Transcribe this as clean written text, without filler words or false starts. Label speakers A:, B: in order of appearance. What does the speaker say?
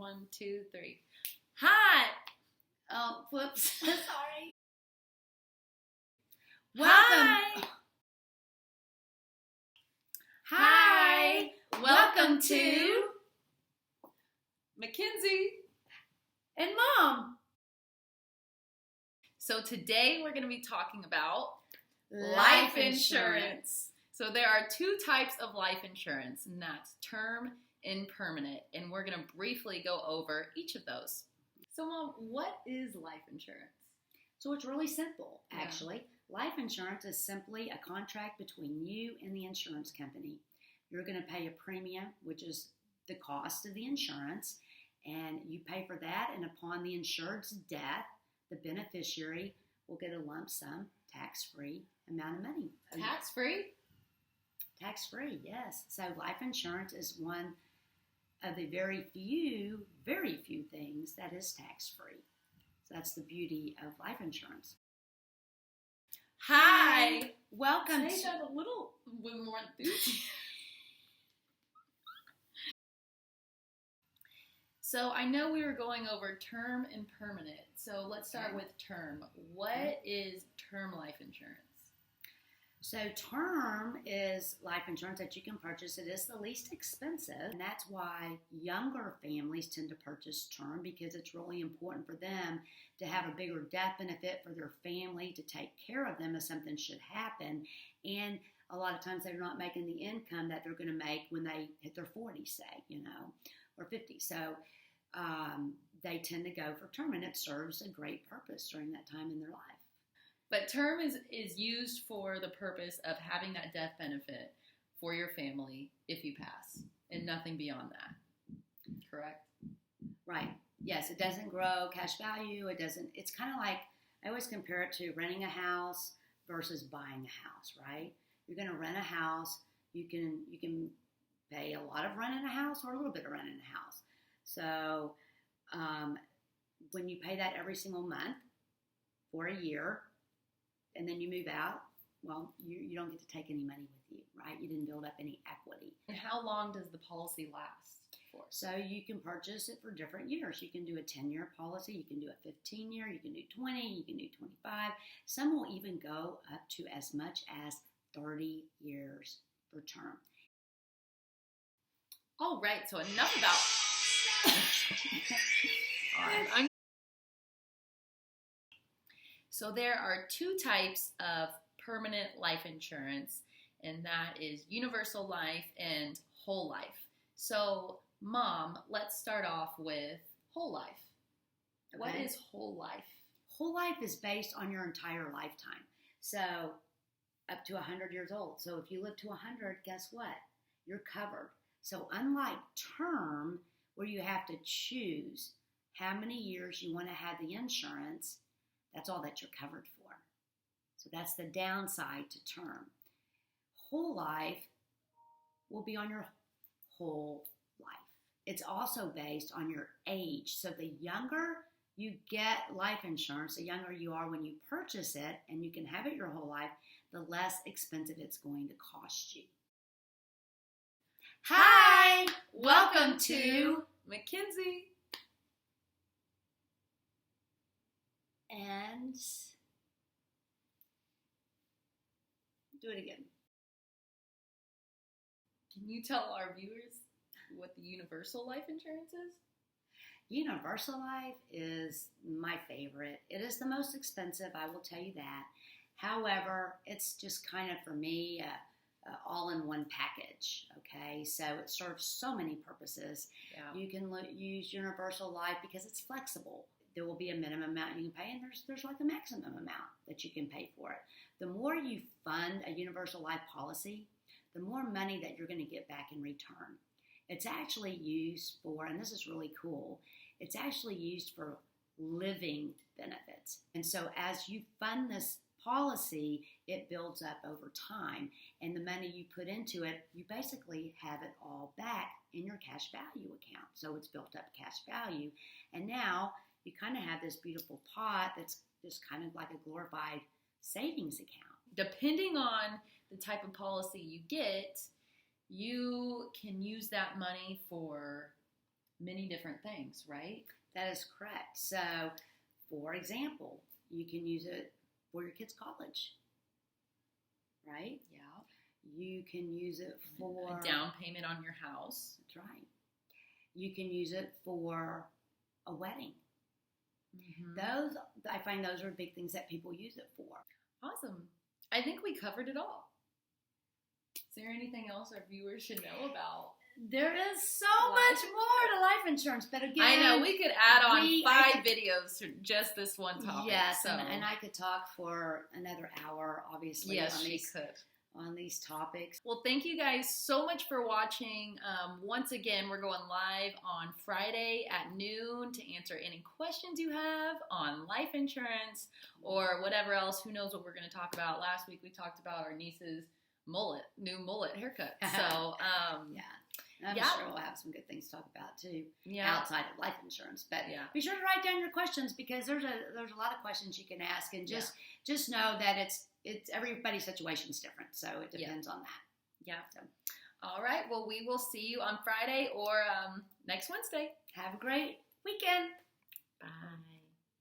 A: 1, 2, 3. Hi!
B: Oh, whoops. Sorry.
A: Welcome.
B: Hi.
A: Welcome to Mackenzie
B: And Mom.
A: So today we're going to be talking about
B: Life insurance.
A: So there are two types of life insurance, and that's term and permanent. And we're going to briefly go over each of those. So Mom, what is life insurance?
B: So it's really simple,
A: Yeah.
B: actually. Life insurance is simply a contract between you and the insurance company. You're going to pay a premium, which is the cost of the insurance, and you pay for that, and upon the insured's death, the beneficiary will get a lump sum, tax-free amount of money.
A: Tax-free?
B: Tax-free, yes. So life insurance is one of the very few things that is tax-free. So that's the beauty of life insurance.
A: Hi!
B: Welcome
A: Say
B: to...
A: that a little with more enthusiasm. So I know we were going over term and permanent. So let's start with term. What is term life insurance?
B: So term is life insurance that you can purchase. It is the least expensive, and that's why younger families tend to purchase term, because it's really important for them to have a bigger death benefit for their family, to take care of them if something should happen. And a lot of times they're not making the income that they're going to make when they hit their 40s, say, or 50. So they tend to go for term, and it serves a great purpose during that time in their life.
A: But term is used for the purpose of having that death benefit for your family if you pass, and nothing beyond that. Correct?
B: Right. Yes, it doesn't grow cash value. It's kind of like, I always compare it to renting a house versus buying a house, right? You're going to rent a house. You can pay a lot of rent in a house or a little bit of rent in a house. So when you pay that every single month for a year, and then you move out, well, you don't get to take any money with you, right? You didn't build up any equity.
A: And how long does the policy last for?
B: So you can purchase it for different years. You can do a 10-year policy. You can do a 15-year. You can do 20. You can do 25. Some will even go up to as much as 30 years for term.
A: All right, so enough about... So there are two types of permanent life insurance, and that is universal life and whole life. So, Mom, let's start off with whole life. Okay. What is whole life?
B: Whole life is based on your entire lifetime. So, up to 100 years old. So, if you live to 100, guess what? You're covered. So, unlike term, where you have to choose how many years you want to have the insurance, that's all that you're covered for. So that's the downside to term. Whole life will be on your whole life. It's also based on your age. So the younger you get life insurance, the younger you are when you purchase it, and you can have it your whole life, the less expensive it's going to cost you.
A: Hi! Welcome to Mackenzie.
B: And do it again.
A: Can you tell our viewers what the universal life insurance is?
B: Universal life is my favorite. It is the most expensive, I will tell you that. However, it's just kind of, for me, a all-in-one package, okay? So it serves so many purposes.
A: Yeah.
B: You can use universal life because it's flexible. There will be a minimum amount you can pay, and there's like a maximum amount that you can pay for it. The more you fund a universal life policy, the more money that you're going to get back in return. It's actually used for, and this is really cool, it's actually used for living benefits. And so as you fund this policy, it builds up over time, and the money you put into it, you basically have it all back in your cash value account. So it's built up cash value, and now you kind of have this beautiful pot that's just kind of like a glorified savings account.
A: Depending on the type of policy you get, you can use that money for many different things, right?
B: That is correct. So, for example, you can use it for your kids' college, right?
A: Yeah.
B: You can use it for
A: a down payment on your house.
B: That's right. You can use it for a wedding.
A: Mm-hmm.
B: I find those are big things that people use it for.
A: Awesome. I think we covered it all. Is there anything else our viewers should know about?
B: There is so much more to life insurance, but again,
A: I know we could add on 5 videos to just this one topic.
B: Yes,
A: so.
B: and I could talk for another hour, obviously.
A: Yes,
B: on these topics.
A: Well, thank you guys so much for watching. Once again, we're going live on Friday at noon to answer any questions you have on life insurance or whatever else. Who knows what we're going to talk about? Last week we talked about our niece's new mullet haircut. So,
B: yeah. I'm sure we'll have some good things to talk about too, outside of life insurance. But be sure to write down your questions because there's a lot of questions you can ask, and just know that it's everybody's situation's different, so it depends on that.
A: Yeah. So, all right. Well, we will see you on Friday or next Wednesday.
B: Have a great weekend.
A: Bye.